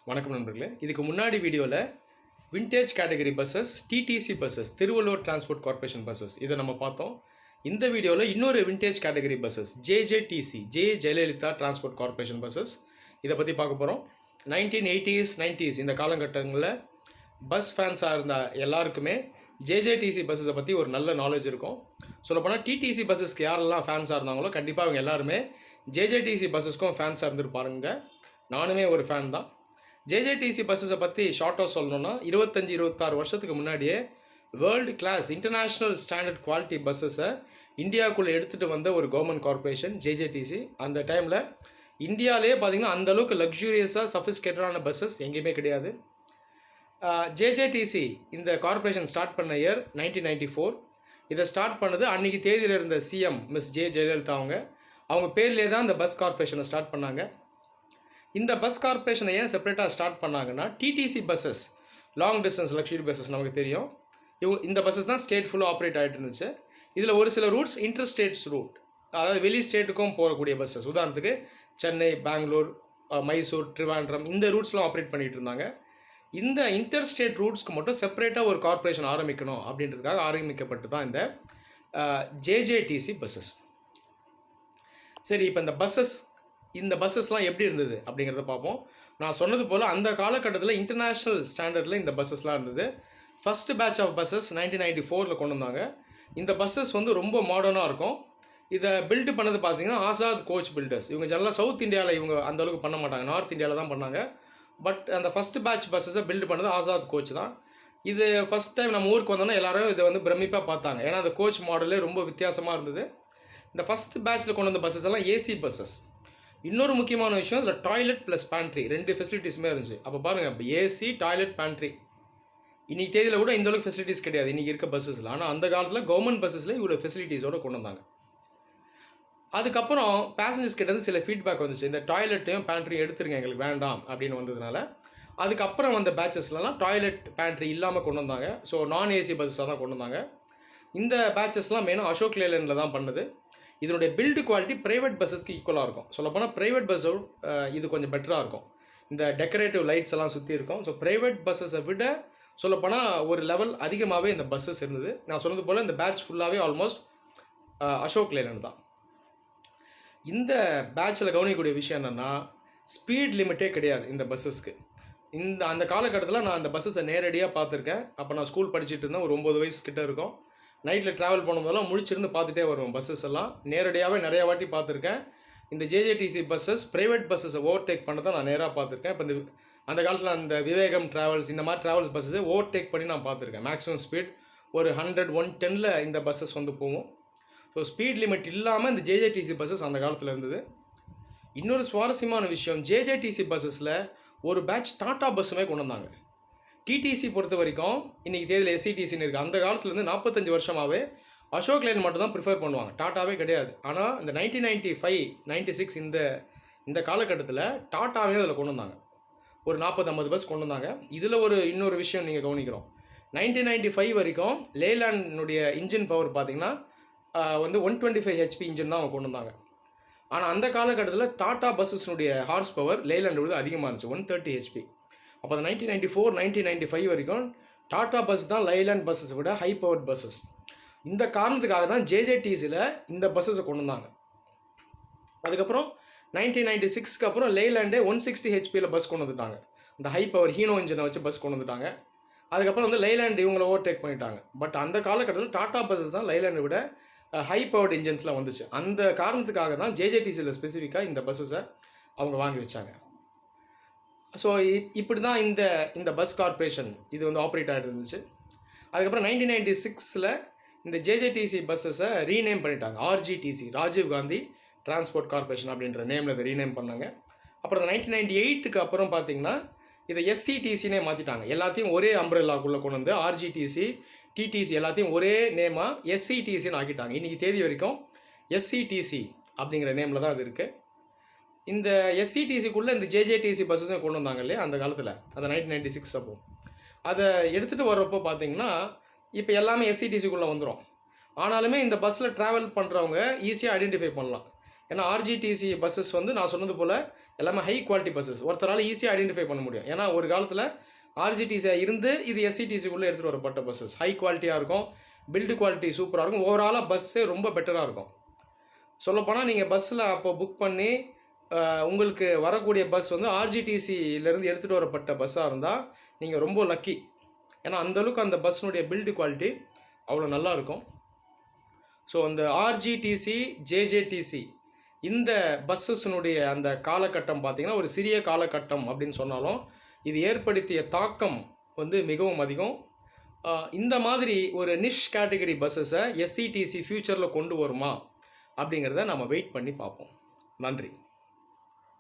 வணக்கம் நண்பர்களே. இதுக்கு முன்னாடி வீடியோவில் vintage category buses, TTC buses, Thiruvallur transport corporation buses இதை நம்ம பார்த்தோம். இந்த வீடியோவில் இன்னொரு vintage category buses JJTC, Jayalalithaa transport corporation buses இதை பற்றி பார்க்க போகிறோம். 1980s 90s இந்த காலகட்டங்களில் பஸ் ஃபேன்ஸாக இருந்த எல்லாருக்குமே ஜேஜேடிசி பஸ்ஸஸை பற்றி ஒரு நல்ல நாலேஜ் இருக்கும். சொல்லப்போனால் டிடிசி பஸ்ஸஸ்க்கு யாரெல்லாம் ஃபேன்ஸாக இருந்தாங்களோ கண்டிப்பாக அவங்க எல்லாருமே ஜேஜேடிசி பஸ்ஸஸ்க்கும் ஃபேன்ஸாக இருந்துருப்பாருங்க. நானுமே ஒரு ஃபேன் தான். ஜேஜேடிசி பஸ்ஸஸை பற்றி ஷார்ட்டாக சொல்லணும்னா 25-26 வருஷத்துக்கு முன்னாடியே world class international standard quality பஸ்ஸஸை இந்தியாவுக்குள்ளே எடுத்துகிட்டு வந்த ஒரு கவர்மெண்ட் கார்பரேஷன் ஜேஜேடிசி. அந்த டைமில் இந்தியாவிலே பார்த்திங்கன்னா அந்தளவுக்கு லக்ஸூரியஸாக சஃபிஸ்கேட்டடான பஸ்ஸஸ் எங்கேயுமே கிடையாது. ஜேஜேடிசி இந்த கார்பரேஷன் ஸ்டார்ட் பண்ண இயர் 1994. இதை ஸ்டார்ட் பண்ணது அன்றைக்கி தேதியில் இருந்த சிஎம் மிஸ் ஜெயலலிதா. அவங்க பேர்லேயே தான் இந்த பஸ் கார்பரேஷனை ஸ்டார்ட் பண்ணாங்க. இந்த பஸ் கார்பரேஷனை ஏன் செப்பரேட்டாக ஸ்டார்ட் பண்ணாங்கன்னா, DTC buses, long distance luxury buses நமக்கு தெரியும். இந்த பஸ்ஸஸ் தான் ஸ்டேட் ஃபுல்லாக ஆப்ரேட் ஆகிட்டு இருந்துச்சு. இதில் ஒரு சில ரூட்ஸ் இன்டர் ஸ்டேட்ஸ் ரூட், அதாவது வெளி ஸ்டேட்டுக்கும் போகக்கூடிய பஸ்ஸஸ். உதாரணத்துக்கு சென்னை, பெங்களூர், மைசூர், ட்ரிவாண்ட்ரம் இந்த ரூட்ஸ்லாம் ஆப்ரேட் பண்ணிகிட்டு இருந்தாங்க. இந்த இன்டர் ஸ்டேட் ரூட்ஸ்க்கு மட்டும் செப்பரேட்டாக ஒரு கார்பரேஷன் ஆரம்பிக்கணும் அப்படின்றதுக்காக ஆரம்பிக்கப்பட்டு தான் இந்த ஜேஜேடிசி பஸ்ஸஸ். சரி, இப்போ இந்த பஸ்ஸஸ்லாம் எப்படி இருந்தது அப்படிங்கிறத பார்ப்போம். நான் சொன்னது போல் அந்த காலகட்டத்தில் இன்டர்நேஷ்னல் ஸ்டாண்டர்டில் இந்த பஸ்ஸஸ்லாம் இருந்தது. ஃபஸ்ட்டு பேட்ச் ஆஃப் பஸ்ஸஸ் 1994 கொண்டு வந்தாங்க. இந்த பஸ்ஸஸ் ரொம்ப மாடர்னாக இருக்கும். இதை பில்டு பண்ணது பார்த்தீங்கன்னா ஆசாத் கோச் பில்டர்ஸ். இவங்க ஜெனரலாக சவுத் இந்தியாவில் இவங்க அந்தளவுக்கு பண்ண மாட்டாங்க, நார்த் இந்தியாவில் தான் பண்ணாங்க. பட் அந்த ஃபஸ்ட்டு பேட்ச் பஸ்ஸஸை பில்டு பண்ணது ஆசாத் கோச் தான். இது ஃபஸ்ட் டைம் நம்ம ஊருக்கு வந்தோன்னா எல்லாரும் இதை பிரமிப்பாக பார்த்தாங்க. ஏன்னா அந்த கோச் மாடலே ரொம்ப வித்தியாசமாக இருந்தது. இந்த ஃபஸ்ட் பேட்ச்சில் கொண்டு வந்த பஸ்ஸஸ் எல்லாம் ஏசி பஸ்ஸஸ். இன்னொரு முக்கியமான விஷயம், அதில் டாய்லெட் ப்ளஸ் பேண்ட்ரி 2 ஃபெசிலிட்டிஸுமே இருந்துச்சு. அப்போ பாருங்கள், இப்போ ஏசி, டாய்லெட், பேண்ட்ரி. இன்றைக்கி தேதியில் கூட இந்த அளவுக்கு ஃபெசிலிட்டிஸ் கிடையாது இன்றைக்கி இருக்க பஸ்ஸஸில். ஆனால் அந்த காலத்தில் கவர்மெண்ட் பஸ்ஸஸில் இவ்வளோ ஃபெசிலிட்டிஸோடு கொண்டு வந்தாங்க. அதுக்கப்புறம் பேசஞ்சர்ஸ் கிட்ட சில ஃபீட்பேக் வந்துச்சு, இந்த டாய்லெட்டையும் பேண்ட்ரியும் எடுத்துருங்க, எங்களுக்கு வேண்டாம் அப்படின்னு வந்ததுனால அதுக்கப்புறம் வந்த பேட்சஸ்லாம் டாய்லெட் பேண்ட்ரி இல்லாமல் கொண்டு வந்தாங்க. ஸோ நான் ஏசி பஸ்ஸஸாக தான் கொண்டு வந்தாங்க. இந்த பேட்சஸ்லாம் மெயினாக அசோக் லேலண்டில் தான் பண்ணுது. இதனுடைய பில்டு குவாலிட்டி ப்ரைவேட் பஸ்ஸஸ்க்கு ஈக்குவலாக இருக்கும். சொல்லப்போனால் ப்ரைவேட் பஸ்ஸோட இது கொஞ்சம் பெட்டராக இருக்கும். இந்த டெக்கரேட்டிவ் லைட்ஸ் எல்லாம் சுற்றி இருக்கும். ஸோ ப்ரைவேட் பஸ்ஸஸை விட சொல்லப்போனால் ஒரு லெவல் அதிகமாகவே இந்த பஸ்ஸஸ் இருந்தது. நான் சொன்னது போல் இந்த பேட்ச் ஃபுல்லாகவே ஆல்மோஸ்ட் அசோக் லேலண்ட் தான். இந்த பேட்சில் கவனிக்கக்கூடிய விஷயம் என்னென்னா, ஸ்பீட் லிமிட்டே கிடையாது இந்த பஸ்ஸஸ்க்கு. அந்த காலகட்டத்தில் நான் அந்த பஸ்ஸஸை நேரடியாக பார்த்துருக்கேன். அப்போ நான் ஸ்கூல் படிச்சுட்டு இருந்தேன், ஒரு 9 வயசு கிட்டே இருக்கும். நைட்டில் ட்ராவல் பண்ணும்போதெல்லாம் முழிச்சிருந்து பார்த்துட்டே வருவோம். பஸ்ஸஸ் எல்லாம் நேரடியாகவே நிறையா வாட்டி பார்த்துருக்கேன். இந்த ஜேஜேடிசி பஸ்ஸஸ் ப்ரைவேட் பஸ்ஸஸை ஓவர்டேக் பண்ண தான் நான் நேராக பார்த்துருக்கேன். இப்போ அந்த காலத்தில் அந்த விவேகம் ட்ராவல்ஸ் இந்த மாதிரி ட்ராவல்ஸ் பஸ்ஸஸை ஓவர்டேக் பண்ணி நான் பார்த்துருக்கேன். மேக்ஸிமம் ஸ்பீட் ஒரு 100-110 இந்த பஸ்ஸஸ் போகும். ஸோ ஸ்பீட் லிமிட் இல்லாமல் இந்த ஜேஜேடிசி பஸ்ஸஸ் அந்த காலத்தில் இருந்தது. இன்னொரு சுவாரஸ்யமான விஷயம், ஜேஜேடிசி பஸ்ஸஸில் ஒரு பேட்ச் டாட்டா பஸ்ஸுமே கொண்டு வந்தாங்க. டிடிசி பொறுத்த வரைக்கும் இன்றைக்கி தேதியில் எஸ்சிடிசின்னு இருக்குது. அந்த காலத்துலேருந்து 45 வருஷமாகவே அசோக் லேன் மட்டும் தான் ப்ரிஃபர் பண்ணுவாங்க, டாட்டாவே கிடையாது. ஆனால் இந்த 1995-96 இந்த காலகட்டத்தில் டாட்டாவே அதில் கொண்டு வந்தாங்க. ஒரு 40-50 பஸ் கொண்டு வந்தாங்க. இதில் இன்னொரு விஷயம் நீங்கள் கவனிக்கிறோம், 1995 வரைக்கும் லேலாண்டுடைய இன்ஜின் பவர் பார்த்திங்கன்னா 125 HP இன்ஜின் தான் அவங்க கொண்டு வந்தாங்க. ஆனால் அந்த காலகட்டத்தில் டாட்டா பஸ்ஸஸ்னுடைய ஹார்ஸ் பவர் லேலாண்டோட அதிகமாக இருந்துச்சு, 130 HP. அப்போ 1994-1995 வரைக்கும் டாட்டா பஸ் தான் லைலாண்ட் பஸ்ஸஸை விட ஹை பவர்ட் பஸ்ஸஸ். இந்த காரணத்துக்காக தான் ஜேஜேடிசியில் இந்த பஸ்ஸஸை கொண்டு வந்தாங்க. அதுக்கப்புறம் 1996க்கு அப்புறம் லைலாண்டே 160 HPயில் பஸ் கொண்டு வந்துட்டாங்க. இந்த ஹை பவர் ஹீனோ இன்ஜினை வச்சு பஸ் கொண்டு வந்துட்டாங்க. அதுக்கப்புறம் லைலாண்ட் இவங்களை ஓவர்டேக் பண்ணிட்டாங்க. பட் அந்த காலகட்டத்தில் டாட்டா பஸ்ஸஸ் தான் லைலாண்டை விட ஹை பவர்ட் இன்ஜின்ஸ்லாம் வந்துச்சு. அந்த காரணத்துக்காக தான் ஜேஜேடிசியில் ஸ்பெசிஃபிக்காக இந்த பஸ்ஸஸை அவங்க வாங்கி வச்சாங்க. ஸோ இப்படி தான் இந்த பஸ் கார்பரேஷன் இது ஆப்ரேட் ஆகிட்டு இருந்துச்சு. அதுக்கப்புறம் 1996 இந்த ஜேஜேடிசி பஸ்ஸஸை ரீநேம் பண்ணிட்டாங்க. RGTC, Rajiv Gandhi transport corporation அப்படின்ற நேமில் இதை ரீநேம் பண்ணாங்க. அப்புறம் 1998க்கு அப்புறம் பார்த்திங்கன்னா இதை SCTCனே மாற்றிட்டாங்க. எல்லாத்தையும் ஒரே அம்ப்ரெல்லாக்குள்ளே கொண்டு வந்து RGTC, TTC எல்லாத்தையும் ஒரே நேமாக SCTCன்னு ஆக்கிட்டாங்க. இன்றைக்கி தேதி வரைக்கும் SCTC அப்படிங்கிற நேமில் தான் அது இருக்குது. இந்த SCTCக்குள்ளே இந்த ஜேஜேடிசி பஸ்ஸஸும் கொண்டு வந்தாங்க இல்லையா அந்த காலத்தில், அந்த 1996 அப்போ. அதை எடுத்துகிட்டு வர்றப்போ பார்த்திங்கன்னா இப்போ எல்லாமே SCTCக்குள்ளே வந்துடும். ஆனாலுமே இந்த பஸ்ஸில் ட்ராவல் பண்ணுறவங்க ஈஸியாக ஐடென்டிஃபை பண்ணலாம். ஏன்னா ஆர்ஜிடிசி பஸ்ஸஸ் வந்து நான் சொன்னது போல் எல்லாமே ஹை குவாலிட்டி பஸ்ஸஸ், ஒருத்தரால் ஈஸியாக ஐடென்டிஃபை பண்ண முடியும். ஏன்னா ஒரு காலத்தில் ஆர்ஜிடிசியாக இருந்து இது எஸ்சிடிசிக்குள்ளே எடுத்துகிட்டு வரப்பட்ட பஸ்ஸஸ், ஹை குவாலிட்டியாக இருக்கும், பில்டு குவாலிட்டி சூப்பராக இருக்கும், ஓவராலாக பஸ்ஸே ரொம்ப பெட்டராக இருக்கும். சொல்லப்போனால் நீங்கள் பஸ்ஸில் அப்போ புக் பண்ணி உங்களுக்கு வரக்கூடிய பஸ் வந்து ஆர்ஜிடிசியிலேருந்து எடுத்துகிட்டு வரப்பட்ட பஸ்ஸாக இருந்தால் நீங்கள் ரொம்ப லக்கி. ஏன்னா அந்தளவுக்கு அந்த பஸ்ஸினுடைய பில்டு குவாலிட்டி அவ்வளோ நல்லா இருக்கும். ஸோ அந்த ஆர்ஜிடிசி ஜேஜேடிசி இந்த பஸ்ஸஸ்னுடைய அந்த காலகட்டம் பார்த்திங்கன்னா ஒரு சிறிய காலகட்டம் அப்படின்னு சொன்னாலும் இது ஏற்படுத்திய தாக்கம் வந்து மிகவும் அதிகம். இந்த மாதிரி ஒரு நிஷ் கேட்டகரி பஸ்ஸஸை எஸ்சிடிசி ஃப்யூச்சரில் கொண்டு வருமா அப்படிங்கிறத நம்ம வெயிட் பண்ணி பார்ப்போம். நன்றி.